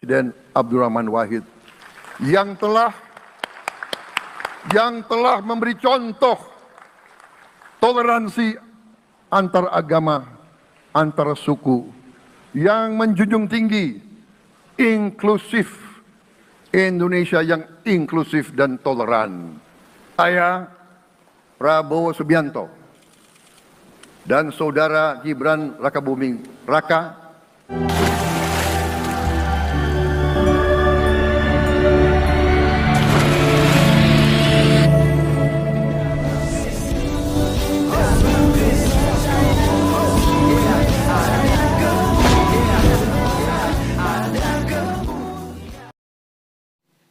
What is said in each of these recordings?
Presiden Abdurrahman Wahid yang telah memberi contoh toleransi antar agama, antar suku, yang menjunjung tinggi inklusif, Indonesia yang inklusif dan toleran. Saya Prabowo Subianto dan Saudara Gibran Rakabuming Raka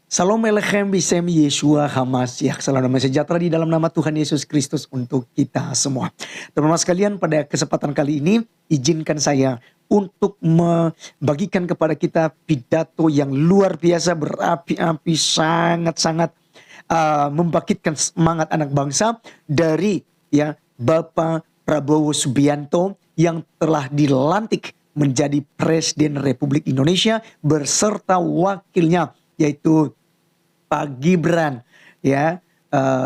Salam Elechem Bisem Yeshua Hamasiah. Salam damai sejahtera di dalam nama Tuhan Yesus Kristus untuk kita semua. Teman-teman sekalian, pada kesempatan kali ini izinkan saya untuk membagikan kepada kita pidato yang luar biasa, berapi-api, sangat-sangat membangkitkan semangat anak bangsa dari Bapak Prabowo Subianto yang telah dilantik menjadi Presiden Republik Indonesia beserta wakilnya, yaitu Pak Gibran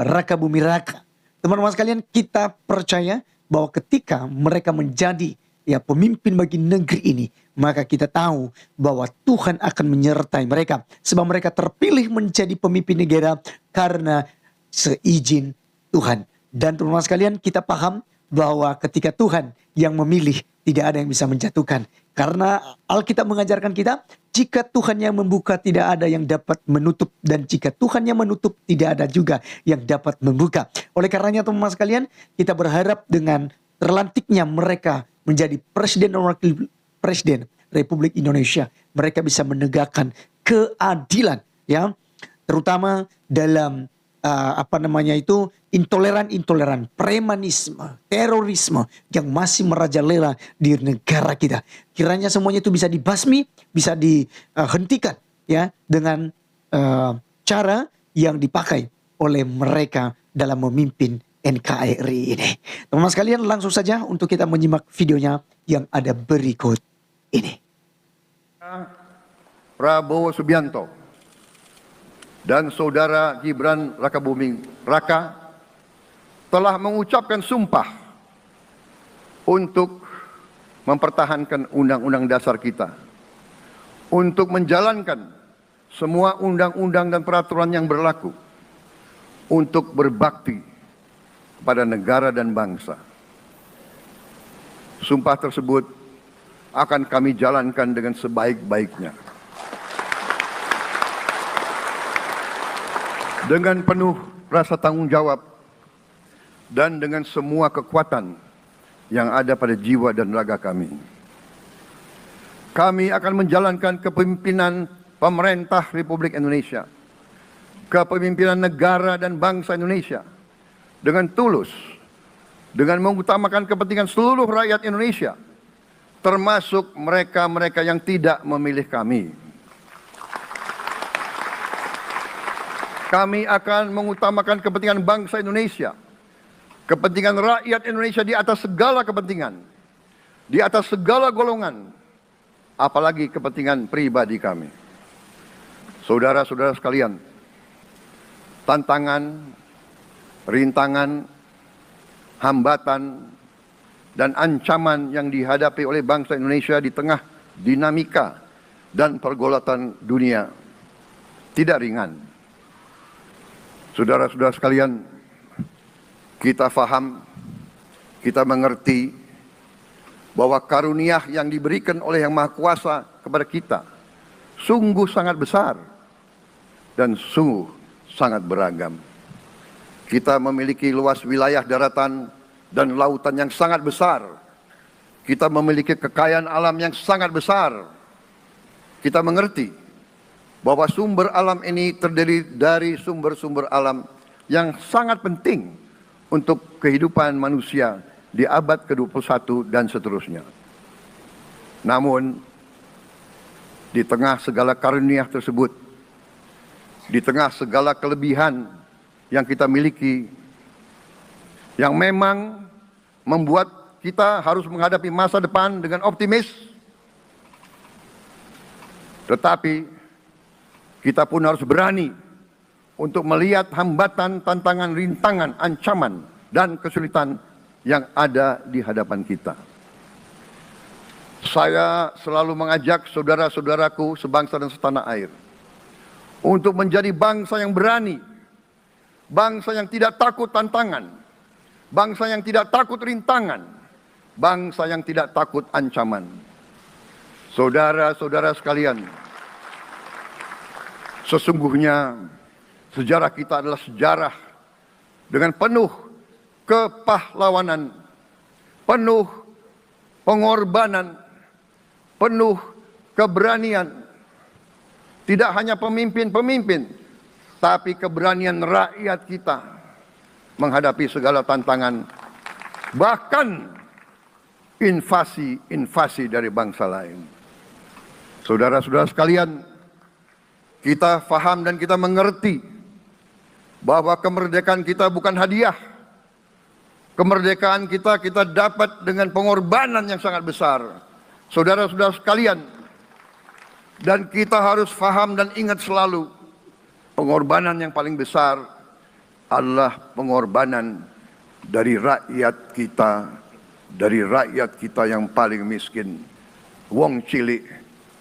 Rakabuming Raka. Teman-teman sekalian, kita percaya bahwa ketika mereka menjadi pemimpin bagi negeri ini, maka kita tahu bahwa Tuhan akan menyertai mereka, sebab mereka terpilih menjadi pemimpin negara karena seizin Tuhan. Dan teman-teman sekalian, kita paham bahwa ketika Tuhan yang memilih, tidak ada yang bisa menjatuhkan. Karena Alkitab mengajarkan kita, jika Tuhan yang membuka, tidak ada yang dapat menutup. Dan jika Tuhan yang menutup, tidak ada juga yang dapat membuka. Oleh karenanya teman-teman sekalian, kita berharap dengan terlantiknya mereka menjadi Presiden dan Wakil Presiden Republik Indonesia, mereka bisa menegakkan keadilan, terutama dalam intoleran, premanisme, terorisme yang masih merajalela di negara kita. Kiranya semuanya itu bisa dibasmi, bisa dihentikan dengan cara yang dipakai oleh mereka dalam memimpin NKRI ini. Teman-teman sekalian, langsung saja untuk kita menyimak videonya yang ada berikut ini. Prabowo Subianto dan Saudara Gibran Rakabuming Raka telah mengucapkan sumpah untuk mempertahankan undang-undang dasar kita, untuk menjalankan semua undang-undang dan peraturan yang berlaku, untuk berbakti kepada negara dan bangsa. Sumpah tersebut akan kami jalankan dengan sebaik-baiknya, dengan penuh rasa tanggung jawab dan dengan semua kekuatan yang ada pada jiwa dan raga kami. Kami akan menjalankan kepemimpinan pemerintah Republik Indonesia, kepemimpinan negara dan bangsa Indonesia dengan tulus, dengan mengutamakan kepentingan seluruh rakyat Indonesia, termasuk mereka-mereka yang tidak memilih kami. Kami akan mengutamakan kepentingan bangsa Indonesia, kepentingan rakyat Indonesia di atas segala kepentingan, di atas segala golongan, apalagi kepentingan pribadi kami. Saudara-saudara sekalian, tantangan, rintangan, hambatan, dan ancaman yang dihadapi oleh bangsa Indonesia di tengah dinamika dan pergolatan dunia tidak ringan. Saudara-saudara sekalian, kita faham, kita mengerti bahwa karunia yang diberikan oleh Yang Maha Kuasa kepada kita sungguh sangat besar dan sungguh sangat beragam. Kita memiliki luas wilayah daratan dan lautan yang sangat besar. Kita memiliki kekayaan alam yang sangat besar. Kita mengerti bahwa sumber alam ini terdiri dari sumber-sumber alam yang sangat penting untuk kehidupan manusia di abad ke-21 dan seterusnya. Namun, di tengah segala karunia tersebut, di tengah segala kelebihan yang kita miliki, yang memang membuat kita harus menghadapi masa depan dengan optimis, Tetapi kita pun harus berani untuk melihat hambatan, tantangan, rintangan, ancaman, dan kesulitan yang ada di hadapan kita. Saya selalu mengajak saudara-saudaraku sebangsa dan setanah air untuk menjadi bangsa yang berani, bangsa yang tidak takut tantangan, bangsa yang tidak takut rintangan, bangsa yang tidak takut ancaman. Saudara-saudara sekalian, sesungguhnya sejarah kita adalah sejarah dengan penuh kepahlawanan, penuh pengorbanan, penuh keberanian. Tidak hanya pemimpin-pemimpin, tapi keberanian rakyat kita menghadapi segala tantangan, bahkan invasi dari bangsa lain. Saudara-saudara sekalian, kita faham dan kita mengerti bahwa kemerdekaan kita bukan hadiah. Kemerdekaan kita dapat dengan pengorbanan yang sangat besar. Saudara-saudara sekalian, dan kita harus faham dan ingat selalu, pengorbanan yang paling besar adalah pengorbanan dari rakyat kita yang paling miskin, wong cilik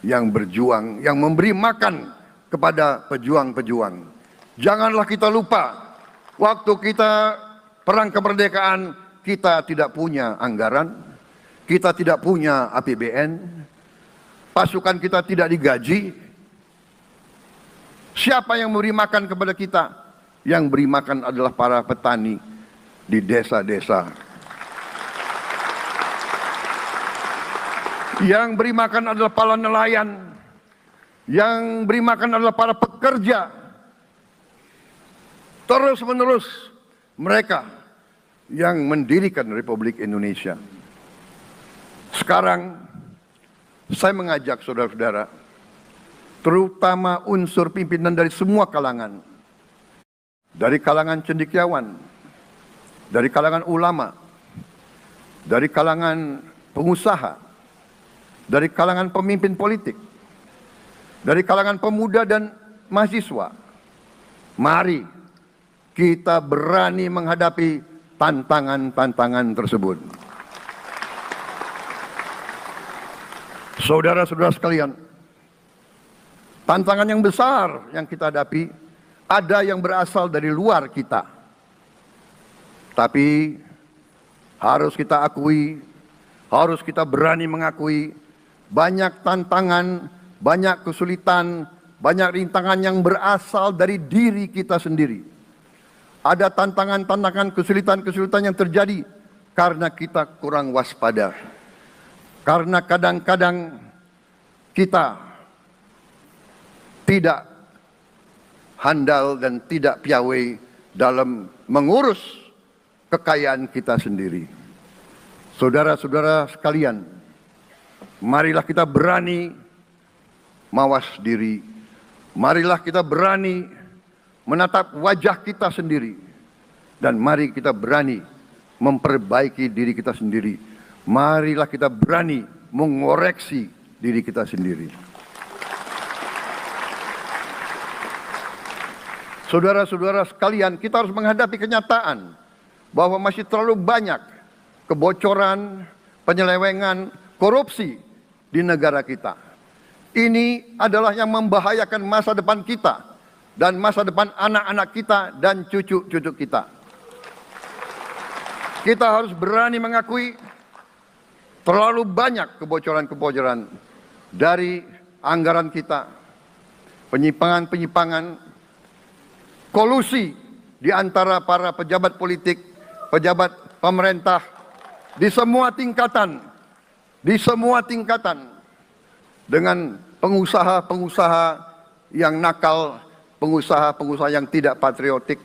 yang berjuang, yang memberi makan kepada pejuang-pejuang. Janganlah kita lupa, waktu kita perang kemerdekaan, kita tidak punya anggaran, kita tidak punya APBN, pasukan kita tidak digaji. Siapa yang memberi makan kepada kita? Yang beri makan adalah para petani di desa-desa. Yang beri makan adalah para nelayan. Yang beri makan adalah para pekerja. Terus-menerus mereka yang mendirikan Republik Indonesia. Sekarang saya mengajak saudara-saudara, terutama unsur pimpinan dari semua kalangan, dari kalangan cendekiawan, dari kalangan ulama, dari kalangan pengusaha, dari kalangan pemimpin politik, dari kalangan pemuda dan mahasiswa. Mari kita berani menghadapi tantangan-tantangan tersebut. Saudara-saudara sekalian, tantangan yang besar yang kita hadapi ada yang berasal dari luar kita. Tapi harus kita akui, harus kita berani mengakui, banyak tantangan, banyak kesulitan, banyak rintangan yang berasal dari diri kita sendiri. Ada tantangan-tantangan, kesulitan-kesulitan yang terjadi karena kita kurang waspada. Karena kadang-kadang kita tidak handal dan tidak piawai dalam mengurus kekayaan kita sendiri. Saudara-saudara sekalian, marilah kita berani mawas diri. Marilah kita berani menatap wajah kita sendiri. Dan mari kita berani memperbaiki diri kita sendiri. Marilah kita berani mengoreksi diri kita sendiri. Saudara-saudara sekalian, kita harus menghadapi kenyataan bahwa masih terlalu banyak kebocoran, penyelewengan, korupsi di negara kita. Ini adalah yang membahayakan masa depan kita dan masa depan anak-anak kita dan cucu-cucu kita. Kita harus berani mengakui terlalu banyak kebocoran-kebocoran dari anggaran kita, penyimpangan-penyimpangan, kolusi di antara para pejabat politik, pejabat pemerintah di semua tingkatan, dengan pengusaha-pengusaha yang nakal, pengusaha-pengusaha yang tidak patriotik.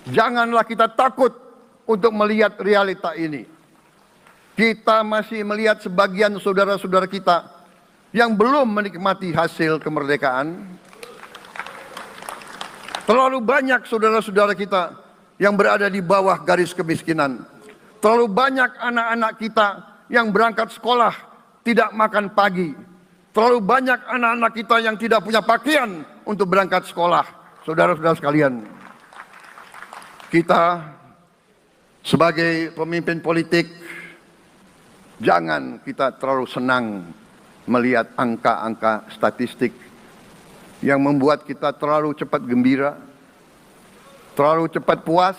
Janganlah kita takut untuk melihat realita ini. Kita masih melihat sebagian saudara-saudara kita yang belum menikmati hasil kemerdekaan. Terlalu banyak saudara-saudara kita yang berada di bawah garis kemiskinan. Terlalu banyak anak-anak kita yang berangkat sekolah tidak makan pagi. Terlalu banyak anak-anak kita yang tidak punya pakaian untuk berangkat sekolah. Saudara-saudara sekalian, kita sebagai pemimpin politik, jangan kita terlalu senang melihat angka-angka statistik yang membuat kita terlalu cepat gembira, terlalu cepat puas,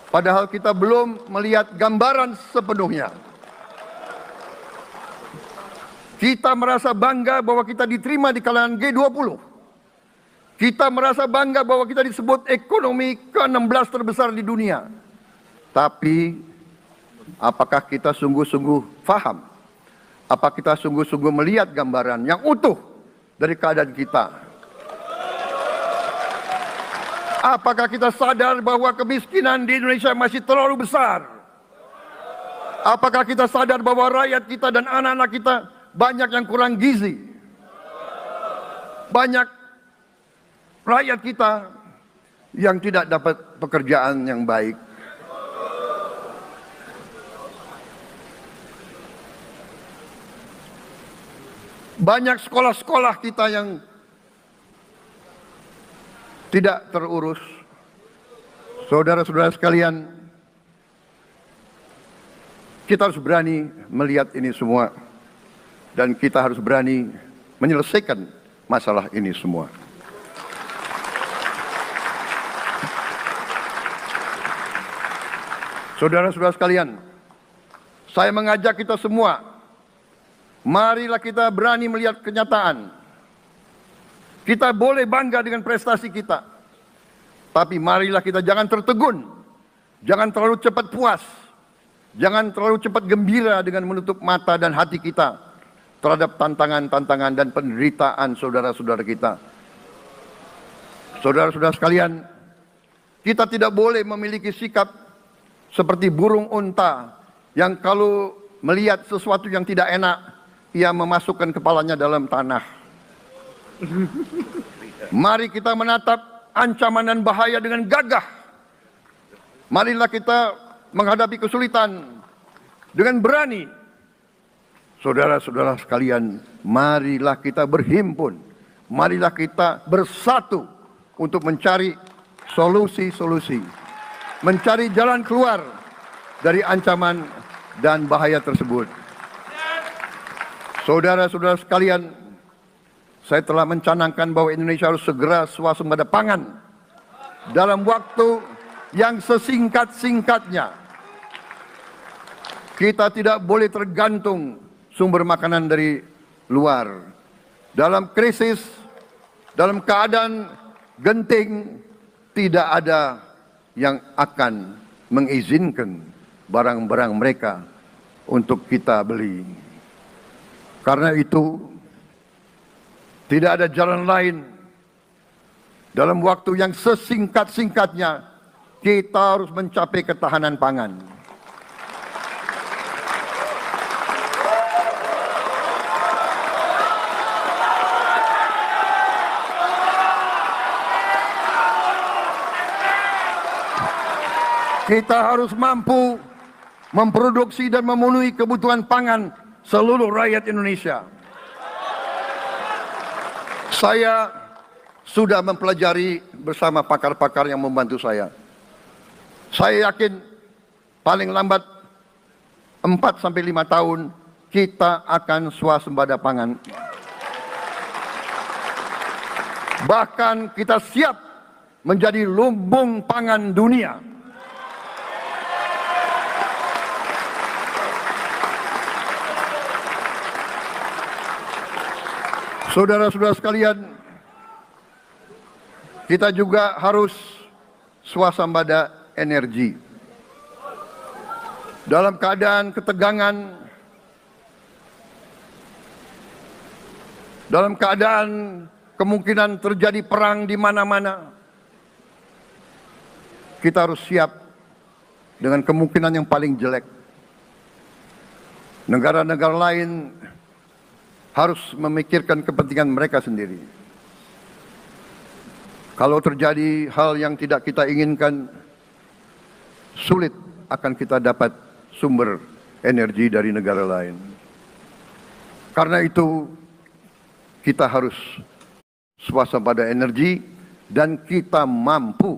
padahal kita belum melihat gambaran sepenuhnya. Kita merasa bangga bahwa kita diterima di kalangan G20. Kita merasa bangga bahwa kita disebut ekonomi ke-16 terbesar di dunia. Tapi, apakah kita sungguh-sungguh faham? Apa kita sungguh-sungguh melihat gambaran yang utuh dari keadaan kita? Apakah kita sadar bahwa kemiskinan di Indonesia masih terlalu besar? Apakah kita sadar bahwa rakyat kita dan anak-anak kita banyak yang kurang gizi? Banyak rakyat kita yang tidak dapat pekerjaan yang baik. Banyak sekolah-sekolah kita yang tidak terurus. Saudara-saudara sekalian, kita harus berani melihat ini semua. Dan kita harus berani menyelesaikan masalah ini semua. Saudara-saudara sekalian, saya mengajak kita semua, marilah kita berani melihat kenyataan. Kita boleh bangga dengan prestasi kita, tapi marilah kita jangan tertegun, jangan terlalu cepat puas, jangan terlalu cepat gembira dengan menutup mata dan hati kita terhadap tantangan-tantangan dan penderitaan saudara-saudara kita. Saudara-saudara sekalian, kita tidak boleh memiliki sikap seperti burung unta yang kalau melihat sesuatu yang tidak enak, ia memasukkan kepalanya dalam tanah. Mari kita menatap ancaman dan bahaya dengan gagah. Marilah kita menghadapi kesulitan dengan berani. Saudara-saudara sekalian, marilah kita berhimpun. Marilah kita bersatu untuk mencari solusi-solusi. Mencari jalan keluar dari ancaman dan bahaya tersebut. Saudara-saudara sekalian, saya telah mencanangkan bahwa Indonesia harus segera swasembada pangan dalam waktu yang sesingkat-singkatnya. Kita tidak boleh tergantung sumber makanan dari luar. Dalam krisis, dalam keadaan genting, tidak ada yang akan mengizinkan barang-barang mereka untuk kita beli. Karena itu, tidak ada jalan lain. Dalam waktu yang sesingkat-singkatnya, kita harus mencapai ketahanan pangan. Kita harus mampu memproduksi dan memenuhi kebutuhan pangan seluruh rakyat Indonesia. Saya sudah mempelajari bersama pakar-pakar yang membantu saya. Saya yakin paling lambat 4 sampai 5 tahun kita akan swasembada pangan. Bahkan kita siap menjadi lumbung pangan dunia. Saudara-saudara sekalian, kita juga harus swasembada energi. Dalam keadaan ketegangan, dalam keadaan kemungkinan terjadi perang di mana-mana, kita harus siap dengan kemungkinan yang paling jelek. Negara-negara lain harus memikirkan kepentingan mereka sendiri. Kalau terjadi hal yang tidak kita inginkan, sulit akan kita dapat sumber energi dari negara lain. Karena itu kita harus swasembada energi dan kita mampu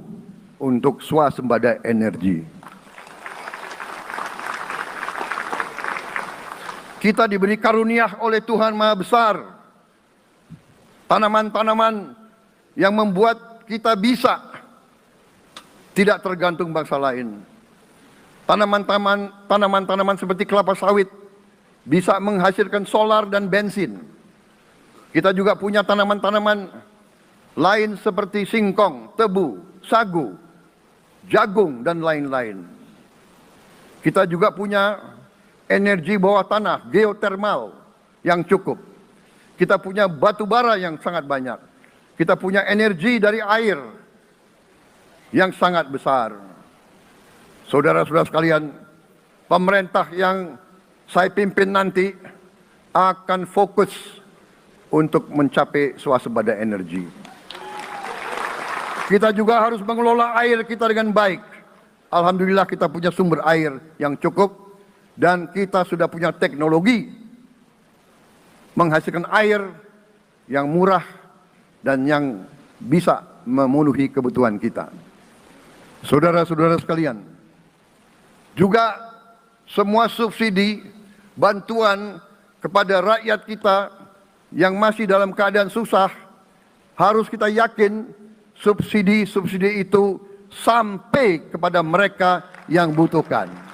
untuk swasembada energi. Kita diberi karunia oleh Tuhan Maha Besar. Tanaman-tanaman yang membuat kita bisa tidak tergantung bangsa lain. Tanaman-tanaman seperti kelapa sawit bisa menghasilkan solar dan bensin. Kita juga punya tanaman-tanaman lain seperti singkong, tebu, sagu, jagung, dan lain-lain. Kita juga punya energi bawah tanah, geotermal yang cukup. Kita punya batu bara yang sangat banyak. Kita punya energi dari air yang sangat besar. Saudara-saudara sekalian, pemerintah yang saya pimpin nanti akan fokus untuk mencapai swasembada energi. Kita juga harus mengelola air kita dengan baik. Alhamdulillah kita punya sumber air yang cukup dan kita sudah punya teknologi menghasilkan air yang murah dan yang bisa memenuhi kebutuhan kita. Saudara-saudara sekalian, juga semua subsidi, bantuan kepada rakyat kita yang masih dalam keadaan susah, harus kita yakin subsidi-subsidi itu sampai kepada mereka yang butuhkan.